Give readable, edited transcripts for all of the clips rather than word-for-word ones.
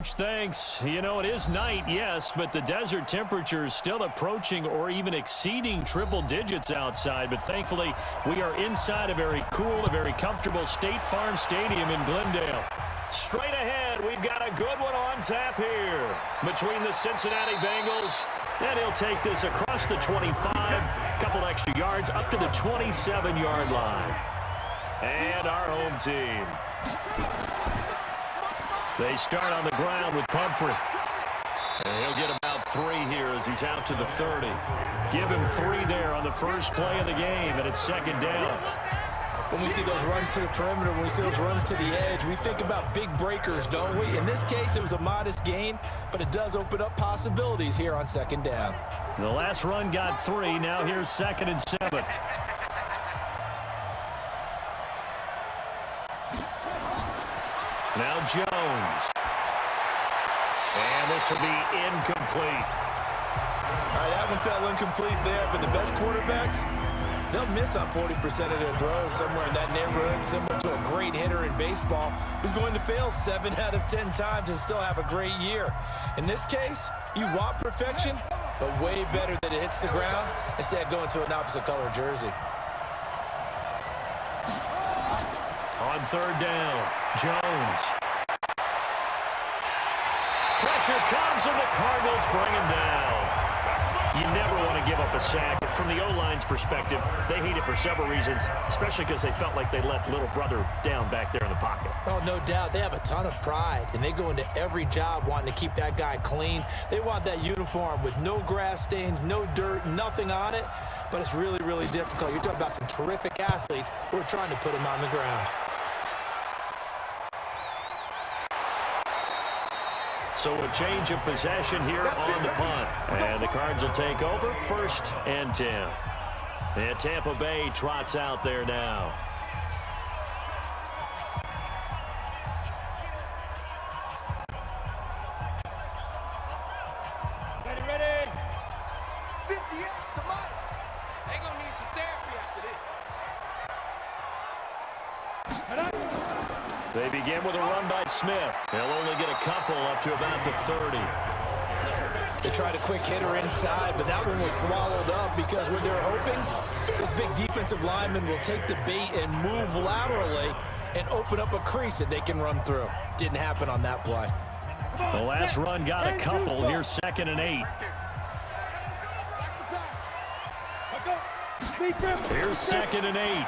Thanks. You know, it is night, yes, but the desert temperature is still approaching or even exceeding triple digits outside. But thankfully, we are inside a very cool, a very comfortable State Farm Stadium in Glendale. Straight ahead, we've got a good one on tap here between the Cincinnati Bengals. And he'll take this across the 25, a couple extra yards, up to the 27-yard line. And our home team. They start on the ground with Pumphrey. And he'll get about 3 here as he's out to the 30. Give him 3 there on the first play of the game, and it's second down. When we see those runs to the perimeter, when we see those runs to the edge, we think about big breakers, don't we? In this case, it was a modest gain, but it does open up possibilities here on second down. The last run got 3. Now here's 2nd and 7. Now Jones. And this will be incomplete. All right, that one fell incomplete there, but the best quarterbacks, they'll miss on 40% of their throws somewhere in that neighborhood, similar to a great hitter in baseball who's going to fail 7 out of 10 times and still have a great year. In this case, you want perfection, but way better that it hits the ground instead going to an opposite color jersey. On third down, Jones. Pressure comes and the Cardinals bring him down. You never want to give up a sack. From the O-line's perspective, they hate it for several reasons, especially because they felt like they let little brother down back there in the pocket. Oh, no doubt. They have a ton of pride, and they go into every job wanting to keep that guy clean. They want that uniform with no grass stains, no dirt, nothing on it, but it's really, really difficult. You're talking about some terrific athletes who are trying to put him on the ground. So a change of possession here on the punt. And the Cards will take over 1st and 10. And Tampa Bay trots out there now. Ready. 58, come on. They're going to need some therapy after this. They begin with a run by Smith. They'll only get a couple up to about the 30. They tried a quick hitter inside, but that one was swallowed up because what they're hoping, this big defensive lineman will take the bait and move laterally and open up a crease that they can run through. Didn't happen on that play. The last run got a couple. Here's 2nd and 8. Here's 2nd and 8.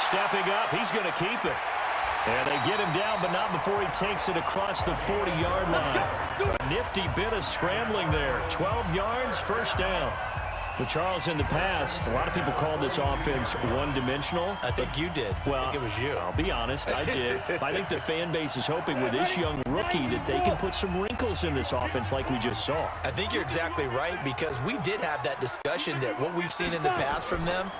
Stepping up, he's going to keep it. And they get him down, but not before he takes it across the 40-yard line. A nifty bit of scrambling there. 12 yards, first down. But Charles, in the past, a lot of people called this offense one-dimensional. I think you did. Well, I think it was you. I'll be honest, I did. I think the fan base is hoping with this young rookie that they can put some wrinkles in this offense like we just saw. I think you're exactly right, because we did have that discussion that what we've seen in the past from them,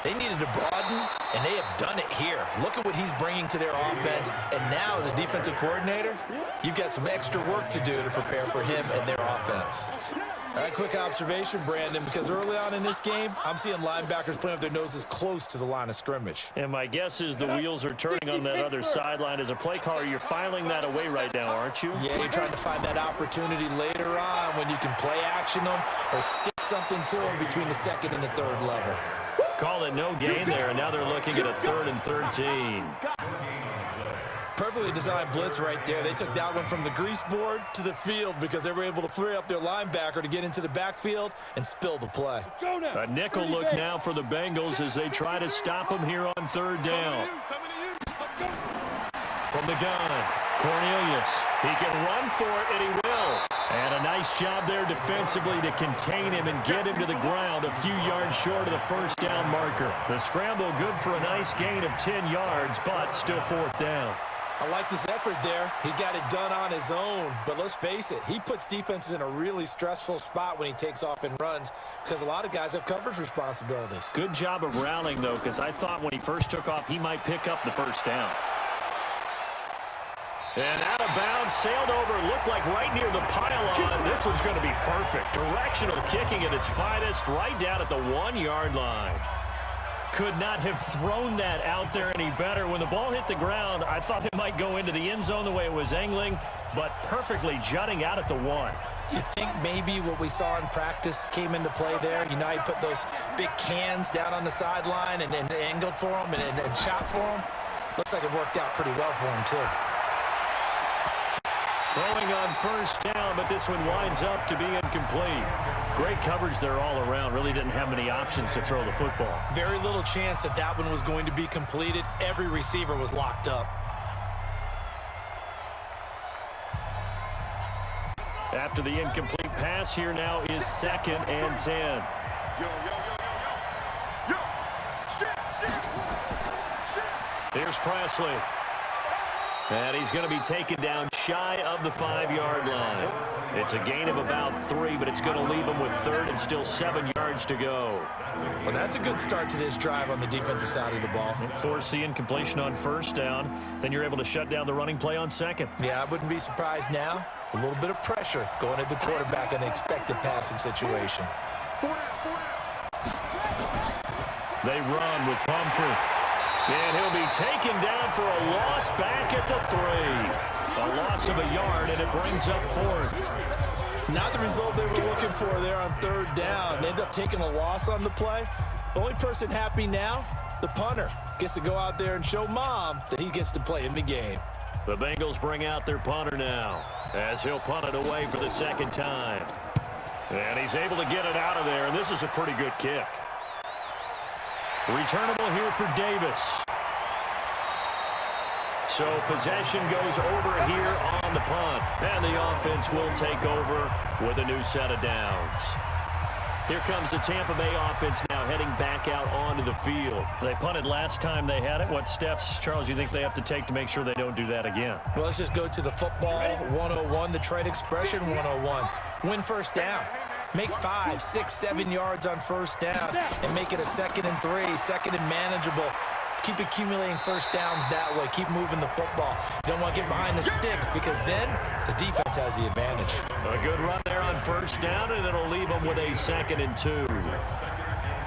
they needed to broaden, and they have done it here. Look at what he's bringing to their offense, and now as a defensive coordinator, you've got some extra work to do to prepare for him and their offense. All right, quick observation, Brandon, because early on in this game, I'm seeing linebackers playing with their noses close to the line of scrimmage. And my guess is the wheels are turning on that other sideline. As a play caller, you're filing that away right now, aren't you? Yeah, you're trying to find that opportunity later on when you can play action them or stick something to them between the 2nd and the 3rd level. Call it no gain there, and now they're looking at a 3rd and 13. Perfectly designed blitz right there. They took that one from the grease board to the field because they were able to free up their linebacker to get into the backfield and spill the play. A nickel look now for the Bengals as they try to stop them here on 3rd down. From the gun, Cornelius. He can run for it, and he will. And a nice job there defensively to contain him and get him to the ground a few yards short of the first down marker. The scramble good for a nice gain of 10 yards, but still 4th down. I like this effort there. He got it done on his own, but let's face it, he puts defenses in a really stressful spot when he takes off and runs because a lot of guys have coverage responsibilities. Good job of rallying, though, because I thought when he first took off, he might pick up the first down. And out of bounds, sailed over, looked like right near the pylon. This one's going to be perfect. Directional kicking at its finest, right down at the 1-yard line. could not have thrown that out there any better. When the ball hit the ground, I thought it might go into the end zone the way it was angling, but perfectly jutting out at the 1. You think maybe what we saw in practice came into play there? You know, he put those big cans down on the sideline and angled for him and shot for him. Looks like it worked out pretty well for him, too. Throwing on first down, but this one winds up to be incomplete. Great coverage there all around. Really didn't have many options to throw the football. Very little chance that that one was going to be completed. Every receiver was locked up. After the incomplete pass, here now is 2nd and 10. Here's Presley. And he's going to be taken down shy of the 5-yard line. It's a gain of about 3, but it's going to leave him with 3rd and still 7 yards to go. Well, that's a good start to this drive on the defensive side of the ball. Force the incompletion on first down. Then you're able to shut down the running play on 2nd. Yeah, I wouldn't be surprised now. A little bit of pressure going at the quarterback in an expected passing situation. They run with Pumphrey. And he'll be taken down for a loss back at the 3. A loss of a yard, and it brings up 4th. Not the result they were looking for there on 3rd down. They end up taking a loss on the play. The only person happy now, the punter, gets to go out there and show Mom that he gets to play in the game. The Bengals bring out their punter now as he'll punt it away for the 2nd time. And he's able to get it out of there, and this is a pretty good kick. Returnable here for Davis. So possession goes over here on the punt. And the offense will take over with a new set of downs. Here comes the Tampa Bay offense now heading back out onto the field. They punted last time they had it. What steps, Charles, you think they have to take to make sure they don't do that again? Well, let's just go to the football 101, the trade expression 101. Win first down. Make 5, 6, 7 yards on first down and make it a 2nd and 3, 2nd and manageable. Keep accumulating first downs that way. Keep moving the football. You don't want to get behind the sticks because then the defense has the advantage. A good run there on first down, and it'll leave them with a 2nd and 2.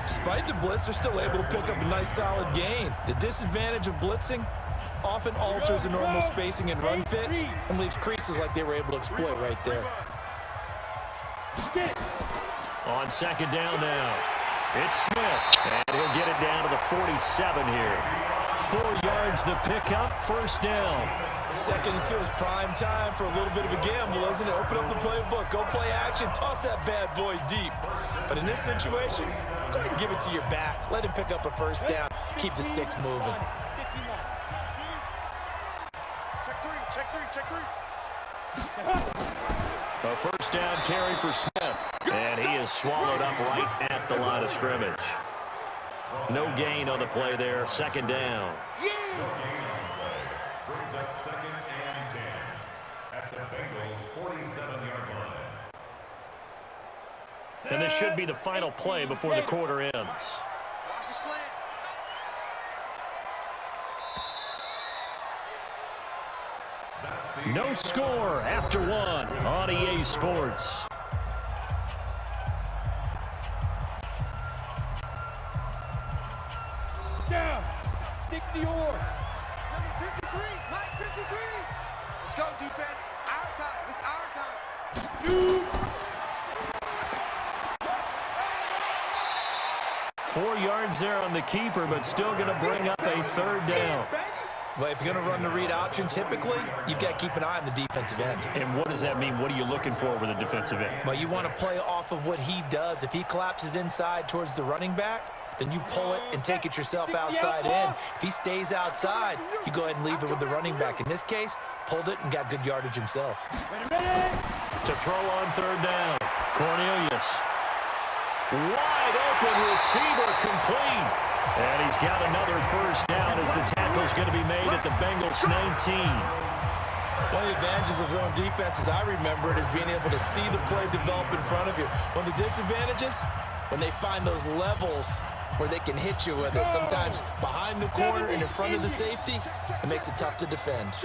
Despite the blitz, they're still able to pick up a nice solid gain. The disadvantage of blitzing often alters the normal spacing and run fits and leaves creases like they were able to exploit right there. On 2nd down now, it's Smith, and he'll get it down to the 47 here. 4 yards the pickup, first down. 2nd and 2 is prime time for a little bit of a gamble, isn't it? Open up the playbook, go play action, toss that bad boy deep. But in this situation, go ahead and give it to your back. Let him pick up a first down, keep the sticks moving. A first down carry for Smith, and he is swallowed up right at the line of scrimmage. No gain on the play there, 2nd down. Brings up 2nd and 10 at the Bengals 47-yard line. And this should be the final play before the quarter ends. Watch the slant. No score after 1 on EA Sports. Down. 60 or. Number 53. Mike 53. Let's go, defense. Our time. It's our time. 2. 4 yards there on the keeper, but still going to bring up a 3rd down. Well, if you're going to run the read option, typically, you've got to keep an eye on the defensive end. And what does that mean? What are you looking for with a defensive end? Well, you want to play off of what he does. If he collapses inside towards the running back, then you pull it and take it yourself outside in. If he stays outside, you go ahead and leave it with the running back. In this case, pulled it and got good yardage himself. To throw on 3rd down, Cornelius. Wide open receiver, complete. And he's got another first down as the tackle's going to be made at the Bengals 19. One of the advantages of zone defense, as I remember it, is being able to see the play develop in front of you. One of the disadvantages, when they find those levels where they can hit you with it, sometimes behind the corner and in front of the safety, it makes it tough to defend.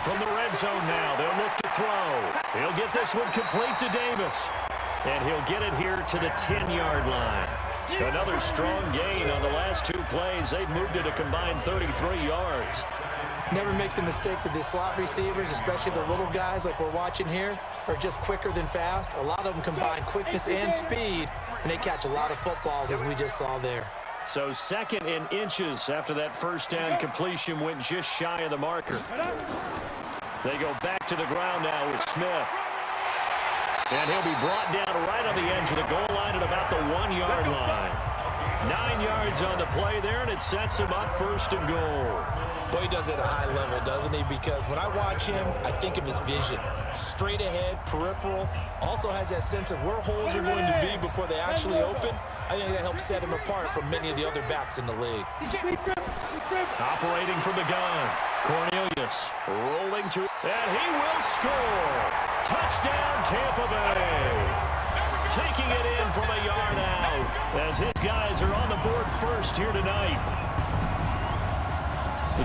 From the red zone now, they'll look to throw. He'll get this one complete to Davis. And he'll get it here to the 10-yard line. Another strong gain on the last 2 plays. They've moved it a combined 33 yards. Never make the mistake that the slot receivers, especially the little guys like we're watching here, are just quicker than fast. A lot of them combine quickness and speed, and they catch a lot of footballs, as we just saw there. So 2nd and inches after that first down completion went just shy of the marker. They go back to the ground now with Smith. And he'll be brought down right on the edge of the goal line at about the 1-yard line. 9 yards on the play there, and it sets him up 1st and goal. Boy, he does it at a high level, doesn't he? Because when I watch him, I think of his vision. Straight ahead, peripheral. Also has that sense of where holes are going to be before they actually open. I think that helps set him apart from many of the other backs in the league. Operating from the gun, Cornelius rolling to, and he will score. Touchdown, Tampa Bay. Taking it in from a yard out as his guys are on the board first here tonight.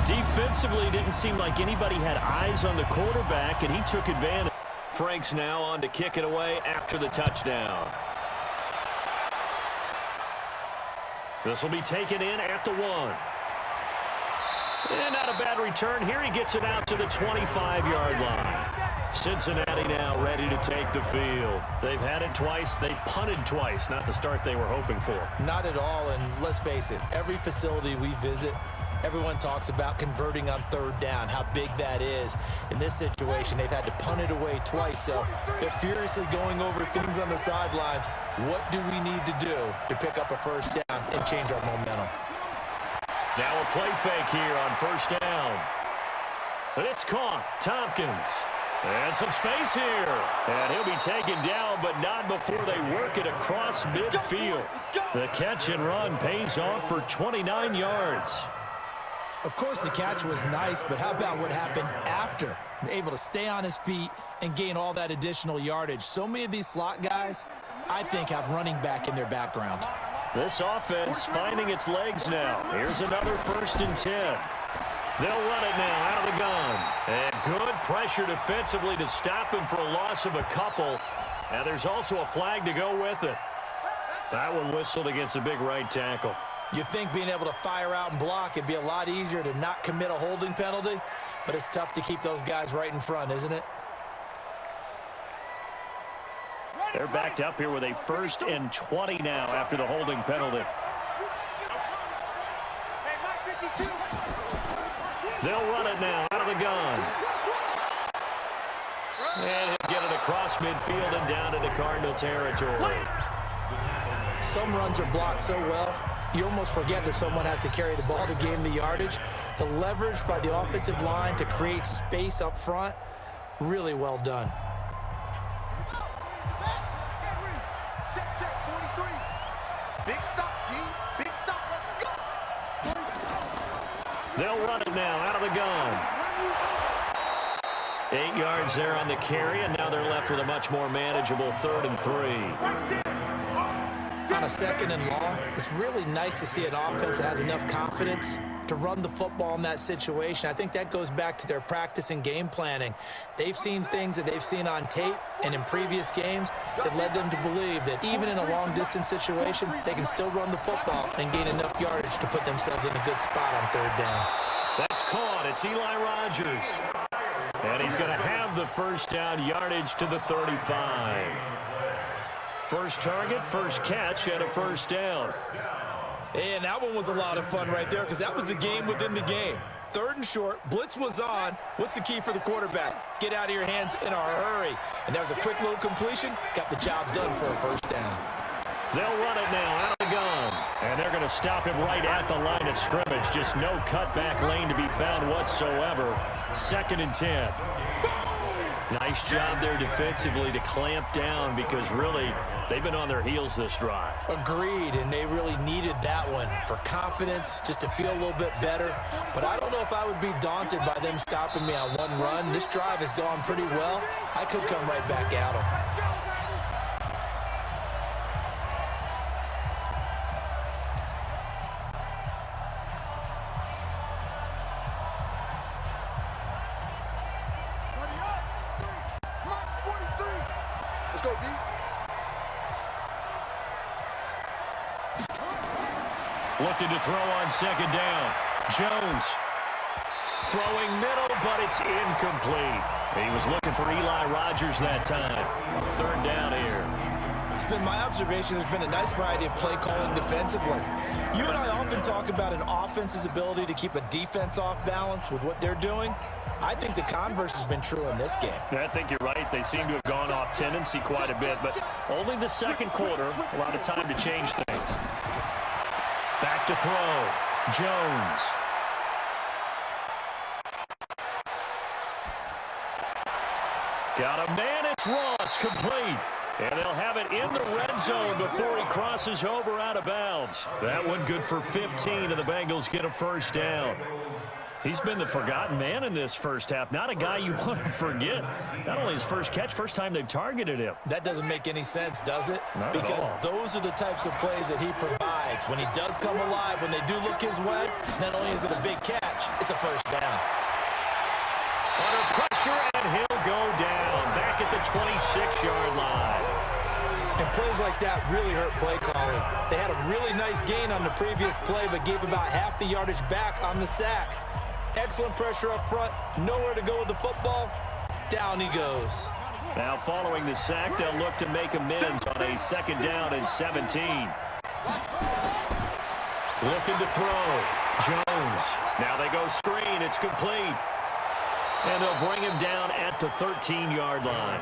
Defensively, didn't seem like anybody had eyes on the quarterback, and he took advantage. Frank's now on to kick it away after the touchdown. This will be taken in at the 1. And not a bad return here. He gets it out to the 25-yard line. Cincinnati now ready to take the field. They've had it twice. They've punted twice. Not the start they were hoping for. Not at all, and let's face it, every facility we visit, everyone talks about converting on 3rd down, how big that is. In this situation, they've had to punt it away twice, so they're furiously going over things on the sidelines. What do we need to do to pick up a 1st down and change our momentum? Now a play fake here on 1st down. But it's caught. Tompkins. And some space here. And he'll be taken down, but not before they work it across midfield. The catch and run pays off for 29 yards. Of course, the catch was nice, but how about what happened after? Able to stay on his feet and gain all that additional yardage. So many of these slot guys, I think, have running back in their background. This offense finding its legs now. Here's another 1st and 10. They'll run it now out of the gun. And good pressure defensively to stop him for a loss of a couple. And there's also a flag to go with it. That one whistled against a big right tackle. You'd think being able to fire out and block, it'd be a lot easier to not commit a holding penalty, but it's tough to keep those guys right in front, isn't it? They're backed up here with a 1st and 20 now after the holding penalty. They'll run it now out of the gun. And he'll get it across midfield and down into Cardinal territory. Some runs are blocked so well, you almost forget that someone has to carry the ball to gain the yardage. The leverage by the offensive line to create space up front, really well done. Big stop, G. Big stop. Let's go. They'll run it now out of the gun. 8 yards there on the carry, and now they're left with a much more manageable 3rd and 3. On a 2nd and long, it's really nice to see an offense that has enough confidence to run the football in that situation. I think that goes back to their practice and game planning. They've seen things that they've seen on tape and in previous games that led them to believe that even in a long-distance situation, they can still run the football and gain enough yardage to put themselves in a good spot on 3rd down. That's caught. It's Eli Rogers. And he's going to have the 1st down yardage to the 35. First target, first catch, and a 1st down. And that one was a lot of fun right there because that was the game within the game. 3rd and short, blitz was on. What's the key for the quarterback? Get out of your hands in a hurry. And that was a quick little completion. Got the job done for a 1st down. They'll run it now out of the gun. And they're going to stop him right at the line of scrimmage. Just no cutback lane to be found whatsoever. 2nd and 10. Nice job there defensively to clamp down because really they've been on their heels this drive. Agreed, and they really needed that one for confidence, just to feel a little bit better. But I don't know if I would be daunted by them stopping me on one run. This drive has gone pretty well. I could come right back at them. Let's go, D. Looking to throw on second down. Jones throwing middle, but it's incomplete. He was looking for Eli Rogers that time. Third down here. It's been my observation there's been a nice variety of play calling defensively. You and I often talk about an offense's ability to keep a defense off balance with what they're doing. I think the converse has been true in this game. I think you're right. They seem to have gone off tendency quite a bit, but only the second quarter, a lot of time to change things. Back to throw. Jones. Got a man. It's Ross, complete. And they'll have it in the red zone before he crosses over out of bounds. That one good for 15, and the Bengals get a first down. He's been the forgotten man in this first half. Not a guy you want to forget. Not only his first catch, first time they've targeted him. That doesn't make any sense, does it? Not because at all. Those are the types of plays that he provides. When he does come alive, when they do look his way, not only is it a big catch, it's a first down. Under pressure, and he'll go down. Back at the 26-yard line. And plays like that really hurt play calling. They had a really nice gain on the previous play, but gave about half the yardage back on the sack. Excellent pressure up front. Nowhere to go with the football. Down he goes. Now following the sack, they'll look to make amends on a second down and 17. Looking to throw. Jones. Now they go screen. It's complete. And they'll bring him down at the 13-yard line.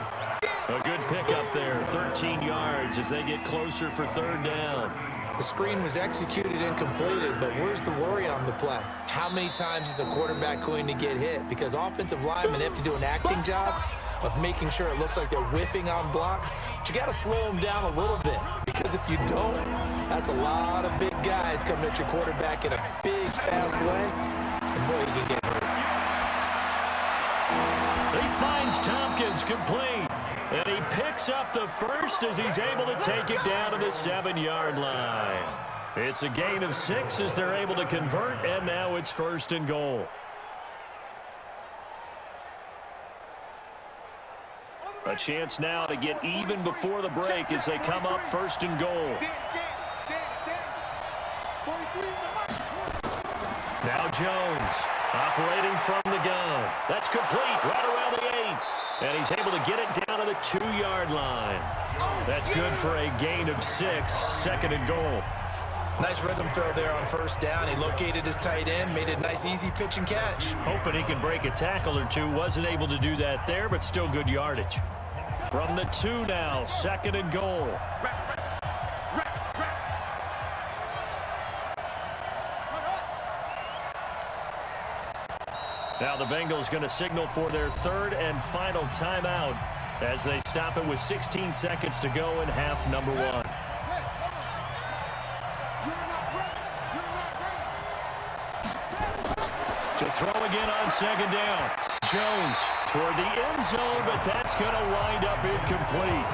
A good pickup there, 13 yards as they get closer for third down. The screen was executed and completed, but where's the worry on the play? How many times is a quarterback going to get hit? Because offensive linemen have to do an acting job of making sure it looks like they're whiffing on blocks. But you got to slow them down a little bit, because if you don't, that's a lot of big guys coming at your quarterback in a big, fast way. And boy, he can get hurt. He finds Tompkins complete. And he picks up the first as he's able to take it down to the 7-yard line. It's a gain of 6 as they're able to convert, and now it's first and goal. A chance now to get even before the break as they come up first and goal. Now Jones operating from the gun. That's complete right around the 8. And he's able to get it down to the 2-yard line. That's good for a gain of 6, second and goal. Nice rhythm throw there on first down. He located his tight end, made it a nice, easy pitch and catch. Hoping he can break a tackle or two. Wasn't able to do that there, but still good yardage. From the 2 now, second and goal. Now the Bengals going to signal for their third and final timeout as they stop it with 16 seconds to go in half number 1. To throw again on second down. Jones toward the end zone, but that's going to wind up incomplete.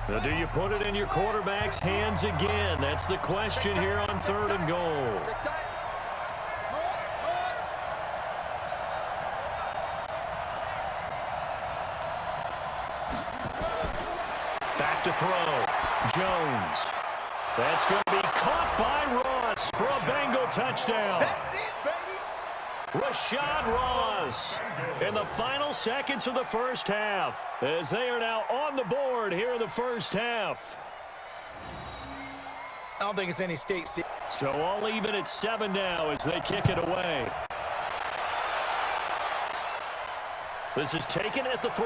Now, do you put it in your quarterback's hands again? That's the question here on third and goal. Back to throw. Jones. That's going to be caught by Ross for a Bengal touchdown. That's it, baby. Rashad Ross in the final seconds of the first half as they are now on the board here in the first half. I don't think it's any state secret. So all even at 7 now as they kick it away. This is taken at the 3.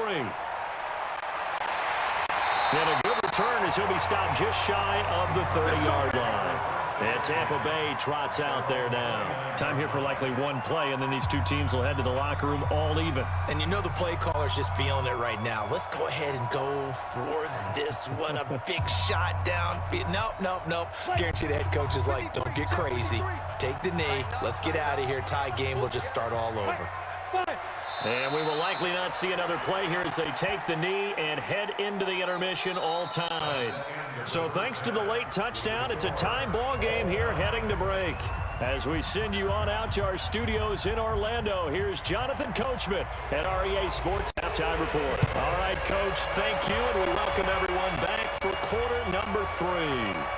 And a good return as he'll be stopped just shy of the 30-yard line. And Tampa Bay trots out there now. Time here for likely one play, and then these two teams will head to the locker room all even. And you know the play caller's just feeling it right now. Let's go ahead and go for this one. A big shot downfield. Nope. Guarantee the head coach is like, don't get crazy. Take the knee. Let's get out of here. Tie game will just start all over. And we will likely not see another play here as they take the knee and head into the intermission all tied. So thanks to the late touchdown, it's a tie ball game here heading to break. As we send you on out to our studios in Orlando, here's Jonathan Coachman at REA Sports Halftime Report. All right, Coach, thank you, and we welcome everyone back for quarter number 3.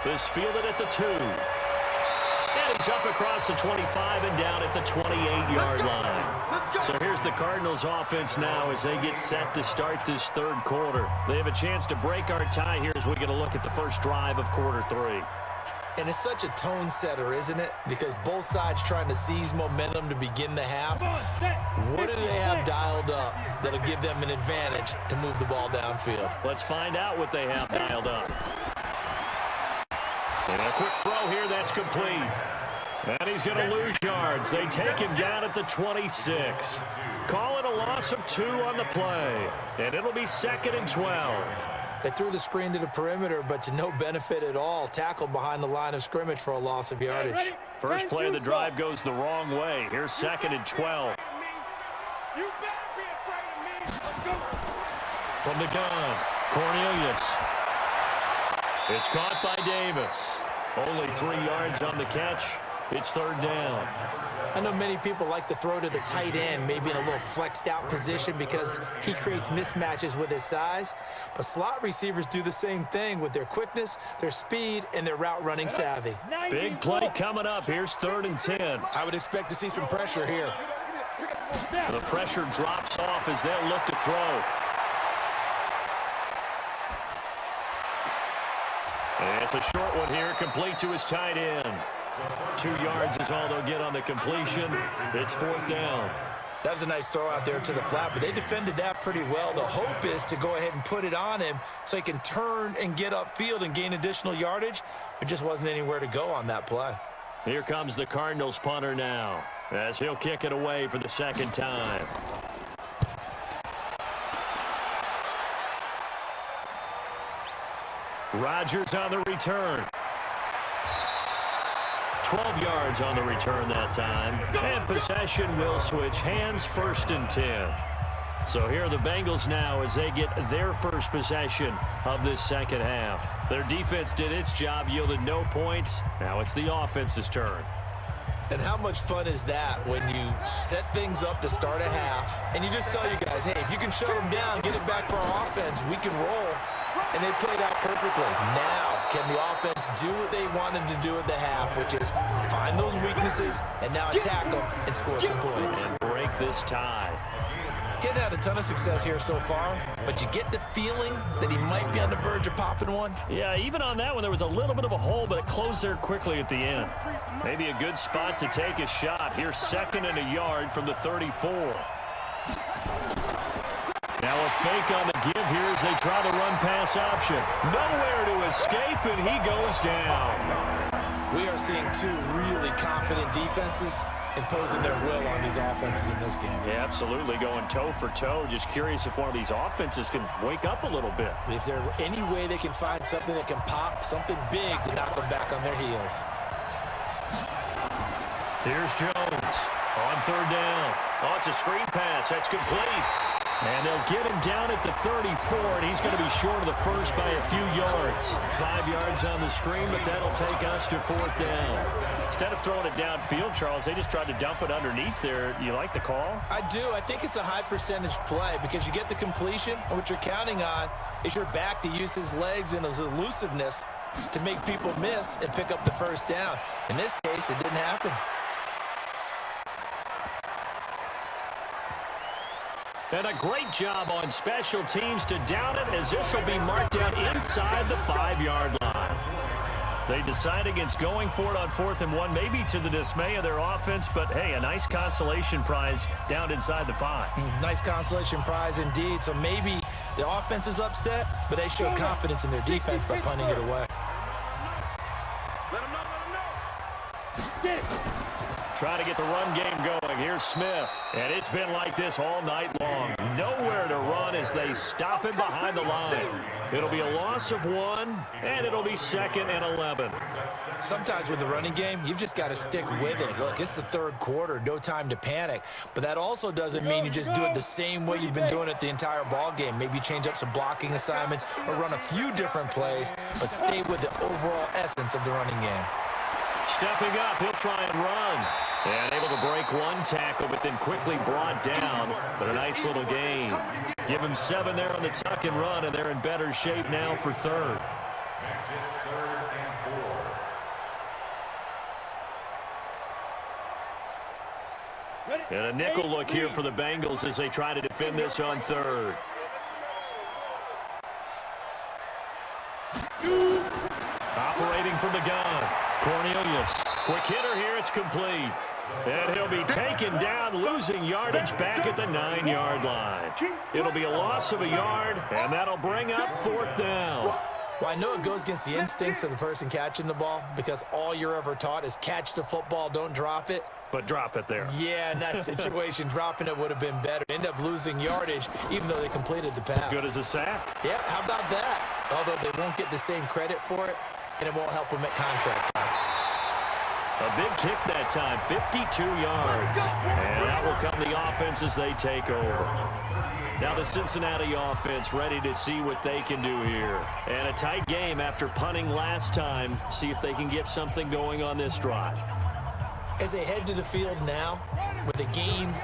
This fielded at the 2. And he's up across the 25 and down at the 28-yard line. So here's the Cardinals offense now as they get set to start this third quarter. They have a chance to break our tie here as we get a look at the first drive of quarter 3. And it's such a tone setter, isn't it? Because both sides trying to seize momentum to begin the half. What do they have dialed up that'll give them an advantage to move the ball downfield? Let's find out what they have dialed up. And a quick throw here, that's complete. And he's going to lose yards. They take him down at the 26. Call it a loss of 2 on the play. And it'll be 2nd and 12. They threw the screen to the perimeter, but to no benefit at all. Tackled behind the line of scrimmage for a loss of yardage. First play of the drive goes the wrong way. Here's 2nd and 12. You better be afraid of me. Let's go. From the gun, Cornelius. It's caught by Davis. Only 3 yards on the catch. It's 3rd down. I know many people like to throw to the tight end, maybe in a little flexed out position because he creates mismatches with his size. But slot receivers do the same thing with their quickness, their speed, and their route running savvy. Big play coming up. Here's 3rd and 10. I would expect to see some pressure here. The pressure drops off as they'll look to throw. And it's a short one here, complete to his tight end. 2 yards is all they'll get on the completion. It's 4th down. That was a nice throw out there to the flat, but they defended that pretty well. The hope is to go ahead and put it on him so he can turn and get upfield and gain additional yardage. There just wasn't anywhere to go on that play. Here comes the Cardinals punter now as he'll kick it away for the 2nd time. Rodgers on the return. 12 yards on the return that time. And possession will switch hands, 1st and 10. So here are the Bengals now as they get their first possession of this second half. Their defense did its job, yielded no points. Now it's the offense's turn. And how much fun is that when you set things up to start a half and you just tell you guys, hey, if you can shut them down, get it back for our offense, we can roll. And they played out perfectly. Now, can the offense do what they wanted to do at the half, which is find those weaknesses and now attack them and score some points? And break this tie. Getting had a ton of success here so far, but you get the feeling that he might be on the verge of popping one. Yeah, even on that one, there was a little bit of a hole, but it closed there quickly at the end. Maybe a good spot to take a shot. Here's 2nd and a yard from the 34. Now a fake on the give here as they try the run-pass option. Nowhere to escape, and he goes down. We are seeing 2 really confident defenses imposing their will on these offenses in this game. Yeah, absolutely, going toe for toe. Just curious if one of these offenses can wake up a little bit. Is there any way they can find something that can pop, something big to knock them back on their heels? Here's Jones on 3rd down. Oh, it's a screen pass. That's complete. And they'll get him down at the 34, and he's going to be short of the first by a few yards. 5 yards on the screen, but that'll take us to 4th down. Instead of throwing it downfield, Charles, they just tried to dump it underneath there. You like the call? I do. I think it's a high percentage play because you get the completion, and what you're counting on is your back to use his legs and his elusiveness to make people miss and pick up the 1st down. In this case, it didn't happen. And a great job on special teams to down it as this will be marked out inside the 5-yard line. They decide against going for it on 4th and 1, maybe to the dismay of their offense, but hey, a nice consolation prize down inside the 5. Nice consolation prize indeed. So maybe the offense is upset, but they show confidence in their defense by punting it away. Let him know, let him know. Try to get the run game going. Here's Smith. And it's been like this all night long. Nowhere to run as they stop him behind the line. It'll be a loss of 1, and it'll be 2nd and 11. Sometimes with the running game, you've just got to stick with it. Look, it's the 3rd quarter, no time to panic. But that also doesn't mean you just do it the same way you've been doing it the entire ball game. Maybe change up some blocking assignments or run a few different plays, but stay with the overall essence of the running game. Stepping up, he'll try and run. And able to break one tackle, but then quickly brought down. But a nice little gain. Give him 7 there on the tuck and run, and they're in better shape now for third. Exit 3rd and 4. And a nickel look here for the Bengals as they try to defend this on third. Operating from the gun, Cornelius. Quick hitter here, it's complete. And he'll be taken down, losing yardage back at the 9-yard line. It'll be a loss of a yard, and that'll bring up 4th down. Well, I know it goes against the instincts of the person catching the ball because all you're ever taught is catch the football, don't drop it. But drop it there. Yeah, in that situation, dropping it would have been better. End up losing yardage, even though they completed the pass. Good as a sack. Yeah, how about that? Although they won't get the same credit for it, and it won't help them at contract time. A big kick that time, 52 yards. And that will come the offense as they take over. Now the Cincinnati offense ready to see what they can do here. And a tight game after punting last time. See if they can get something going on this drive. As they head to the field now, with the game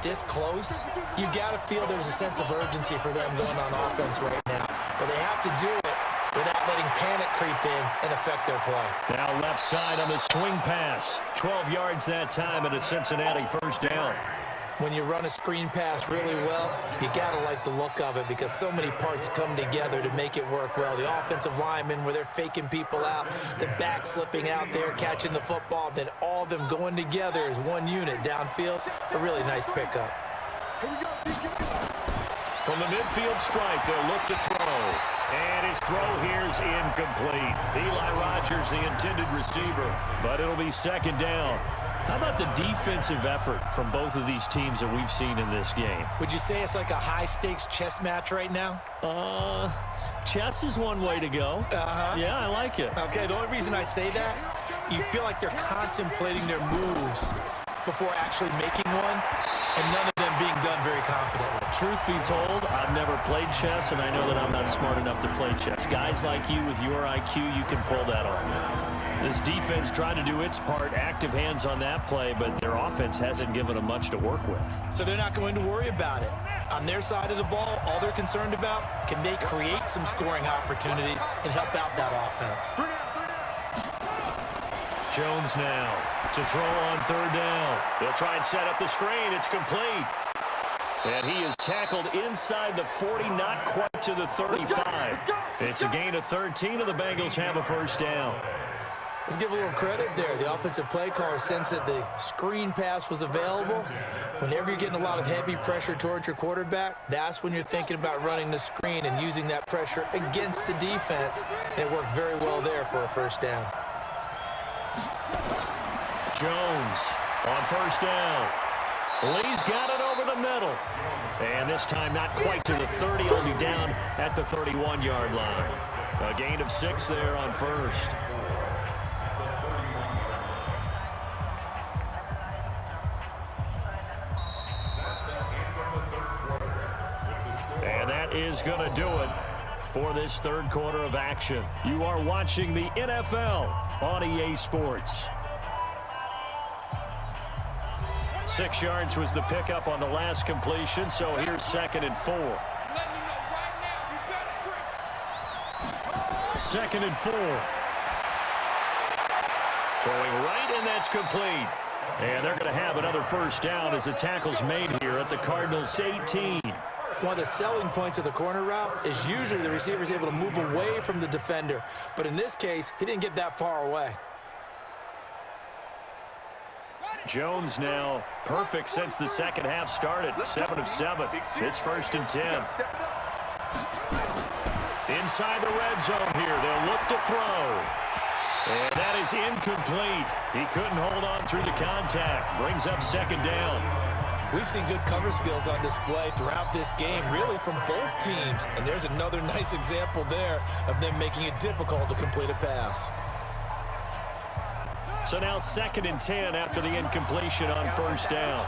this close, you got to feel there's a sense of urgency for them going on offense right now. But they have to do it without letting panic creep in and affect their play. Now left side on the swing pass. 12 yards that time and a Cincinnati 1st down. When you run a screen pass really well, you got to like the look of it because so many parts come together to make it work well. The offensive linemen where they're faking people out, the back slipping out there, catching the football, then all of them going together as one unit downfield. A really nice pickup. From the midfield stripe, they'll look to throw. And his throw here is incomplete. Eli Rogers, the intended receiver, but it'll be 2nd down. How about the defensive effort from both of these teams that we've seen in this game? Would you say it's like a high-stakes chess match right now? Chess is one way to go. Yeah, I like it. Okay, the only reason I say that, you feel like they're contemplating their moves before actually making one, and none of them being done very confidently. Truth be told, I've never played chess, and I know that I'm not smart enough to play chess. Guys like you with your IQ, you can pull that off. This defense tried to do its part, active hands on that play, but their offense hasn't given them much to work with. So they're not going to worry about it. On their side of the ball, all they're concerned about, can they create some scoring opportunities and help out that offense? Jones now to throw on 3rd down. They'll try and set up the screen. It's complete. And he is tackled inside the 40, not quite to the 35. It's a gain of 13, and the Bengals have a 1st down. Let's give a little credit there. The offensive play caller sensed that the screen pass was available. Whenever you're getting a lot of heavy pressure towards your quarterback, that's when you're thinking about running the screen and using that pressure against the defense. And it worked very well there for a 1st down. Jones on 1st down. Lee's got it over the middle. And this time not quite to the 30. He'll be down at the 31-yard line. A gain of 6 there on 1st. And that is going to do it for this 3rd quarter of action. You are watching the NFL on EA Sports. 6 yards was the pickup on the last completion, so here's 2nd and 4. 2nd and 4. Throwing right, and that's complete. And they're going to have another 1st down as the tackle's made here at the Cardinals' 18. One of the selling points of the corner route is usually the receiver is able to move away from the defender. But in this case, he didn't get that far away. Jones now perfect since the 2nd half started. 7 of 7. It's 1st and 10. Inside the red zone here. They'll look to throw. And that is incomplete. He couldn't hold on through the contact. Brings up 2nd down. We've seen good cover skills on display throughout this game, really from both teams. And there's another nice example there of them making it difficult to complete a pass. So now 2nd and 10 after the incompletion on 1st down.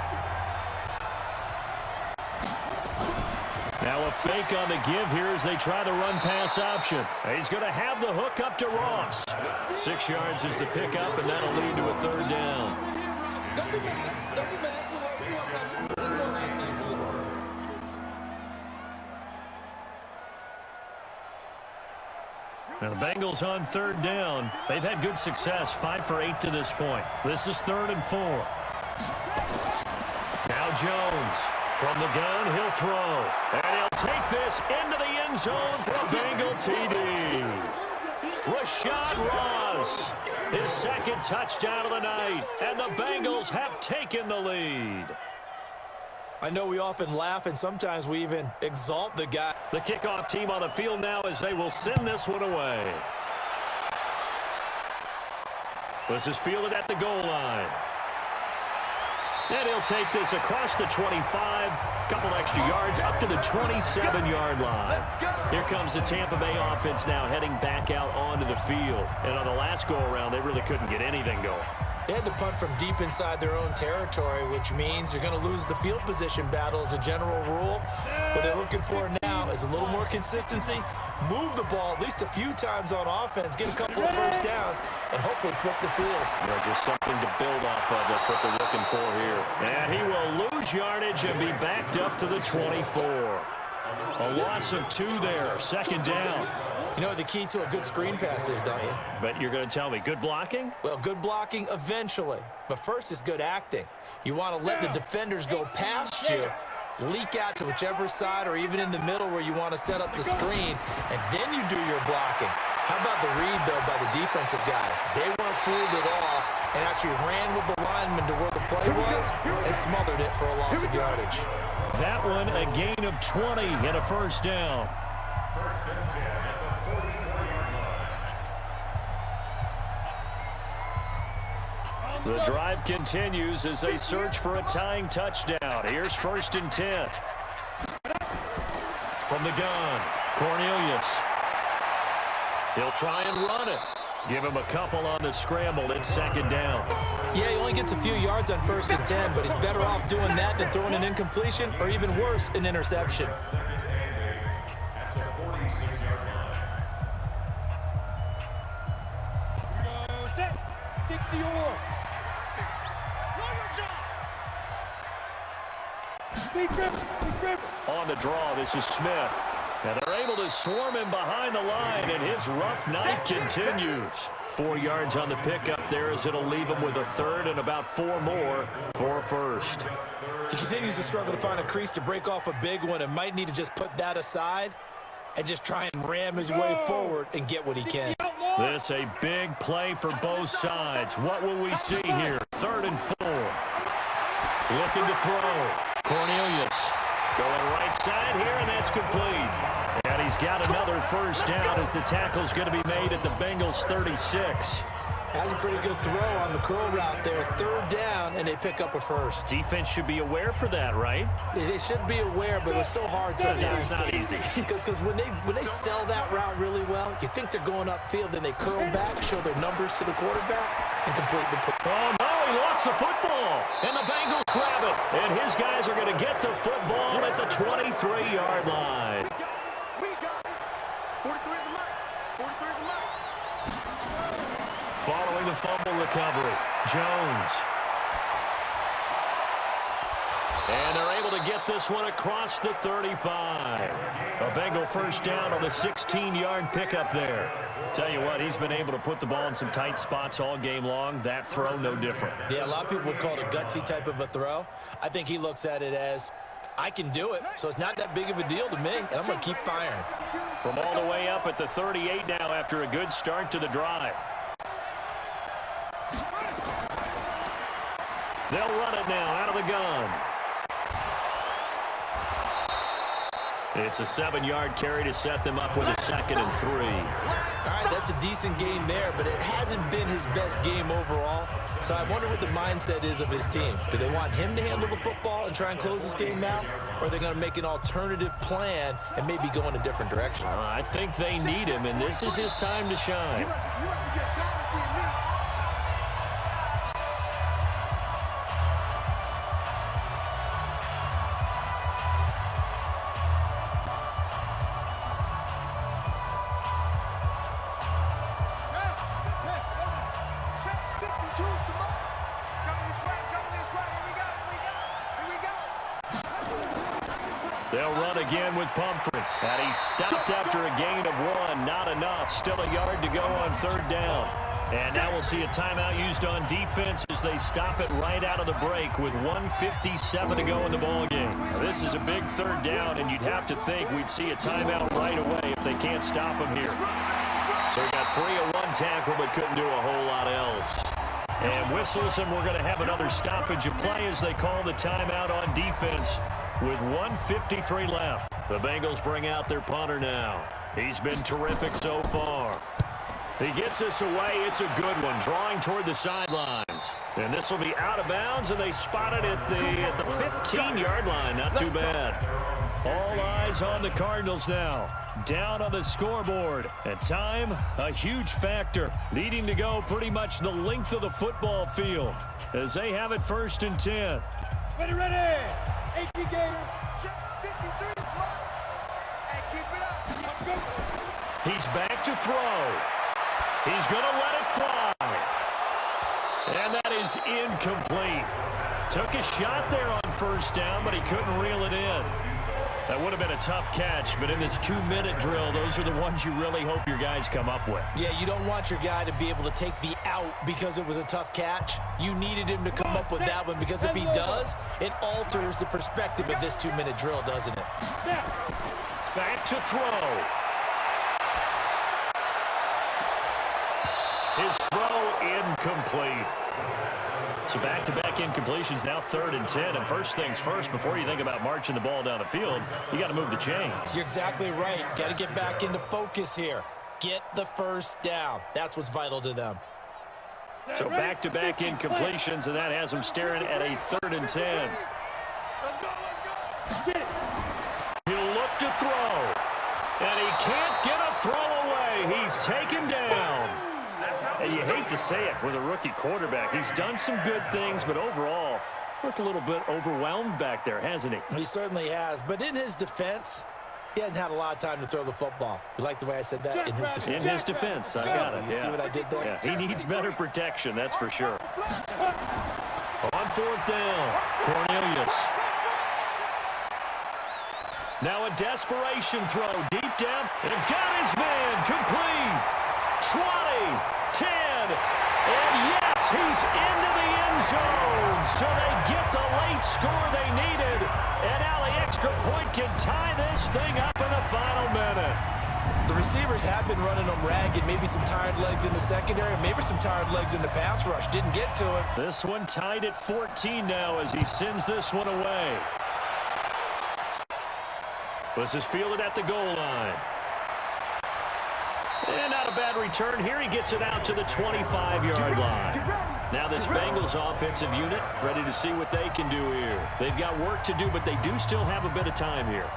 Now Now a fake on the give here as they try the run-pass option. He's going to have the hook up to Ross. 6 yards is the pickup, and that'll lead to a third down. Don't be mad. Don't be mad. Now the Bengals on third down. They've had good success, 5 for 8 to this point. This is 3rd and 4. Now Jones. From the gun, he'll throw. And he'll take this into the end zone for a Bengal TD. Rashad Ross, his 2nd touchdown of the night. And the Bengals have taken the lead. I know we often laugh, and sometimes we even exalt the guy. The kickoff team on the field now as they will send this one away. This is fielded at the goal line. And he'll take this across the 25, couple extra yards up to the 27-yard line. Here comes the Tampa Bay offense now heading back out onto the field. And on the last go-around, they really couldn't get anything going. They had to punt from deep inside their own territory, which means you're going to lose the field position battle as a general rule. What they're looking for now is a little more consistency, move the ball at least a few times on offense, get a couple of first downs, and hopefully flip the field. Yeah, just something to build off of. That's what they're looking for here. And he will lose yardage and be backed up to the 24. A loss of 2 there, 2nd down. You know what the key to a good screen pass is, don't you? But you're going to tell me, good blocking? Well, good blocking eventually. But first is good acting. You want to let the defenders go past you, leak out to whichever side or even in the middle where you want to set up the screen, and then you do your blocking. How about the read, though, by the defensive guys? They weren't fooled at all and actually ran with the lineman to where the play was and smothered it for a loss of yardage. That one, a gain of 20 and a first down. First and 10 at the 44-yard line. The drive continues as they search for a tying touchdown. Here's 1st and 10. From the gun, Cornelius. He'll try and run it. Give him a couple on the scramble. It's 2nd down. Yeah, he only gets a few yards on 1st and 10, but he's better off doing that than throwing an incompletion or even worse, an interception. Second and 8 at the 46-yard line. Set. 60 or. On the draw, this is Smith. And they're able to swarm him behind the line, and his rough night continues. 4 yards on the pickup there as it'll leave him with a 3rd and about 4 more for a first. He continues to struggle to find a crease to break off a big one and might need to just put that aside and just try and ram his way forward and get what he can. This a big play for both sides. What will we see here? 3rd and 4. Looking to throw. Cornelius going right side here, and that's complete. And he's got another first down as the tackle's going to be made at the Bengals 36. Has a pretty good throw on the curl route there. 3rd down, and they pick up a first. Defense should be aware for that, right? They should be aware, but it's so hard sometimes. It's not easy. Because when they sell that route really well, you think they're going upfield, then they curl back, show their numbers to the quarterback, and complete the play. Oh, no, he lost the football. And the Bengals grab it. And his guys are going to get the football at the 23-yard line. We got it. 43 is the mark. 43 is the mark. Following the fumble recovery, Jones. And they're able to get this one across the 35. A Bengal first down on the 16-yard pickup there. Tell you what, he's been able to put the ball in some tight spots all game long. That throw, no different. Yeah, a lot of people would call it a gutsy type of a throw. I think he looks at it as, I can do it, so it's not that big of a deal to me, and I'm going to keep firing. From all the way up at the 38 now after a good start to the drive. They'll run it now out of the gun. It's a 7-yard carry to set them up with a 2nd and 3. All right, that's a decent game there, but it hasn't been his best game overall. So I wonder what the mindset is of his team. Do they want him to handle the football and try and close this game out? Or are they going to make an alternative plan and maybe go in a different direction? I think they need him, and this is his time to shine. You must get tired of seeing me. They'll run again with Pumphrey. And he stopped after a gain of 1. Not enough. Still a yard to go on 3rd down. And now we'll see a timeout used on defense as they stop it right out of the break with 1:57 to go in the ballgame. This is a big 3rd down, and you'd have to think we'd see a timeout right away if they can't stop him here. So he got free of 1 tackle but couldn't do a whole lot else. And whistles, and we're going to have another stoppage of play as they call the timeout on defense with 1:53 left. The Bengals bring out their punter now. He's been terrific so far. He gets this away. It's a good one, drawing toward the sidelines. And this will be out of bounds, and they spot it at the 15-yard line. Not too bad. All eyes on the Cardinals now. Down on the scoreboard. And time, a huge factor. Needing to go pretty much the length of the football field as they have it 1st and 10. Ready. 18 Gators. 53. And keep it up. Let's go. He's back to throw. He's going to let it fly. And that is incomplete. Took a shot there on 1st down, but he couldn't reel it in. That would have been a tough catch, but in this 2-minute drill, those are the ones you really hope your guys come up with. Yeah, you don't want your guy to be able to take the out because it was a tough catch. You needed him to come up with that one because if he does, it alters the perspective of this 2-minute drill, doesn't it? Back to throw. His throw incomplete. So back-to-back incompletions, now 3rd and 10. And first things first, before you think about marching the ball down the field, you got to move the chains. You're exactly right. Got to get back into focus here. Get the 1st down. That's what's vital to them. So back-to-back incompletions, and that has them staring at a 3rd and 10. He'll look to throw. And he can't get a throw away. He's taken down. And you hate to say it with a rookie quarterback. He's done some good things, but overall, looked a little bit overwhelmed back there, hasn't he? He certainly has. But in his defense, he hasn't had a lot of time to throw the football. You like the way I said that? In his defense. In his defense, I got it. You see what I did there? Yeah, he needs better protection, that's for sure. On 4th down, Cornelius. Now a desperation throw deep down, and got his man complete. 20, 10, and yes, he's into the end zone. So they get the late score they needed, and now the extra point can tie this thing up in the final minute. The receivers have been running them ragged. Maybe some tired legs in the secondary, maybe some tired legs in the pass rush. Didn't get to it. This one tied at 14 now as he sends this one away. This is fielded at the goal line. And not a bad return here. He gets it out to the 25-yard line. Now this Bengals offensive unit ready to see what they can do here. They've got work to do, but they do still have a bit of time here.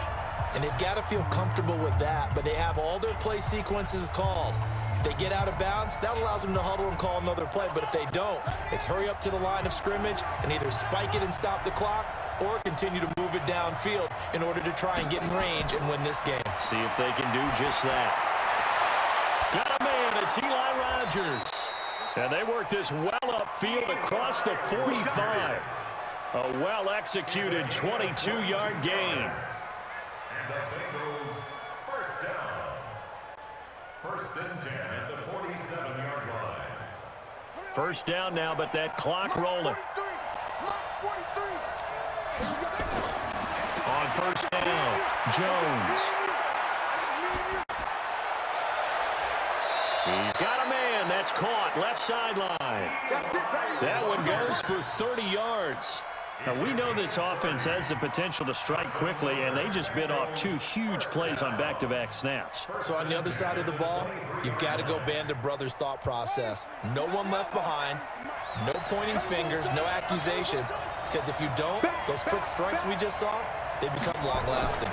And they've got to feel comfortable with that, but they have all their play sequences called. If they get out of bounds, that allows them to huddle and call another play. But if they don't, it's hurry up to the line of scrimmage and either spike it and stop the clock or continue to move it downfield in order to try and get in range and win this game. See if they can do just that. Got a man, it's Eli Rogers. And they work this well upfield across the 45. A well-executed 22-yard gain. And the Bengals 1st down. 1st and 10 at the 47-yard line. 1st down now, but that clock rolling. On 1st down, Jones. He's got a man. That's caught. Left sideline. That one goes for 30 yards. Now, we know this offense has the potential to strike quickly, and they just bit off 2 huge plays on back-to-back snaps. So on the other side of the ball, you've got to go Band of Brothers thought process. No one left behind, no pointing fingers, no accusations, because if you don't, those quick strikes we just saw, they become long-lasting.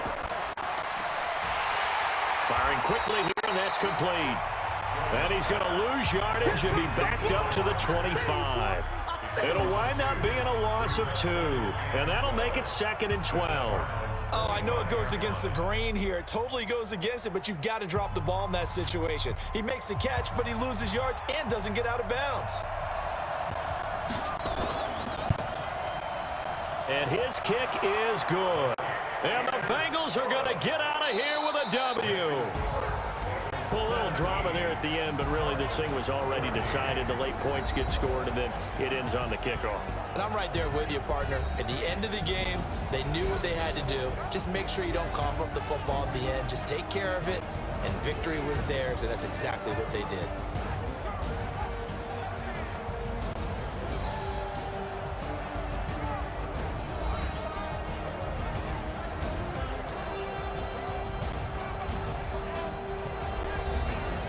Firing quickly here, and that's complete. And he's going to lose yardage and be backed up to the 25. It'll wind up being a loss of 2, and that'll make it 2nd and 12. Oh, I know it goes against the grain here. It totally goes against it, but you've got to drop the ball in that situation. He makes a catch, but he loses yards and doesn't get out of bounds. And his kick is good. And the Bengals are going to get out of here with a W. Well, a little drama there at the end, but really this thing was already decided. The late points get scored, and then it ends on the kickoff. And I'm right there with you, partner. At the end of the game, they knew what they had to do. Just make sure you don't cough up the football at the end. Just take care of it, and victory was theirs, and that's exactly what they did.